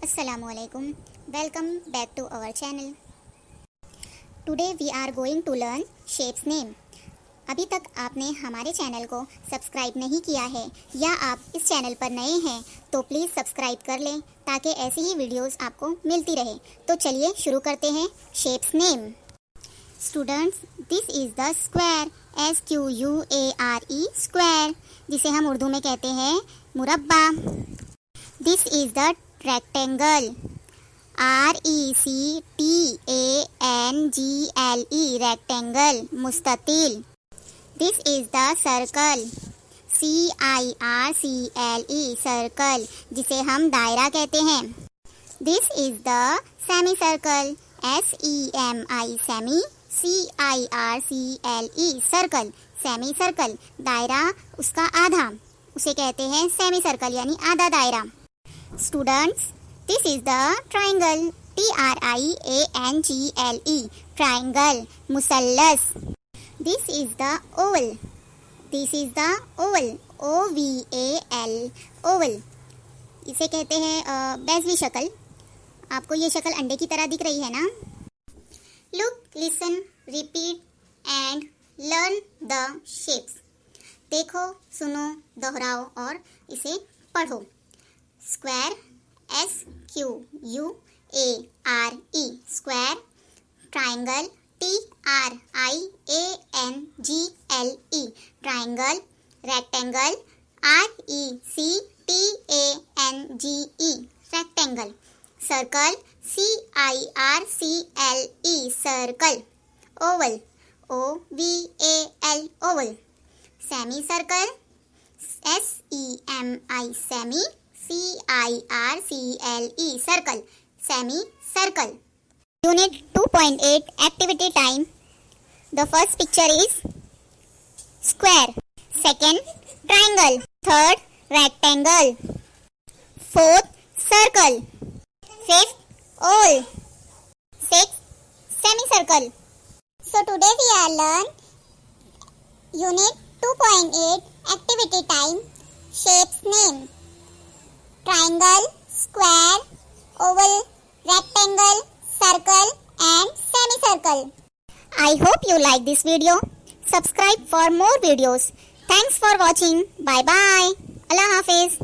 Assalamualaikum. Welcome back to our channel. Today we are going to learn shapes name. अभी तक आपने हमारे channel को सब्सक्राइब नहीं किया है या आप इस चैनल पर नए हैं तो प्लीज़ सब्सक्राइब कर लें ताकि ऐसी ही वीडियोस आपको मिलती रहे। तो चलिए शुरू करते हैं shapes name. Students, this is the square, SQUARE square, जिसे हम उर्दू में कहते हैं मुरब्बा। This is the rectangle, RECTANGLE rectangle, मुस्ततिल। This is the circle, CIRCLE circle, जिसे हम दायरा कहते हैं। This is the semi circle, SEMI semi, CIRCLE circle, semi circle, दायरा उसका आधा, उसे कहते हैं सेमी सर्कल यानी आधा दायरा। Students, this is the triangle, TRIANGLE triangle, मुसल्लस। This is the oval, this is the oval, OVAL oval, इसे कहते हैं बेज़ली शक्ल। आपको ये शक्ल अंडे की तरह दिख रही है ना। Look, listen, repeat and learn the shapes. देखो, सुनो, दोहराओ और इसे पढ़ो। Square, SQUARE square. Triangle, TRIANGLE triangle. Rectangle, RECTANGE rectangle. Circle, CIRCLE circle. Oval, OVAL Oval. Semi circle, SEMI semi, CIRCLE circle, semi circle. Unit 2.8 activity time. The first picture is square, second triangle, third rectangle, fourth circle, fifth oval, sixth semicircle. So today we are learn Unit 2.8 activity time shapes name. Triangle, square, oval, rectangle, circle and semicircle. I hope you like this video. Subscribe for more videos. Thanks for watching. Bye bye. Allah Hafiz.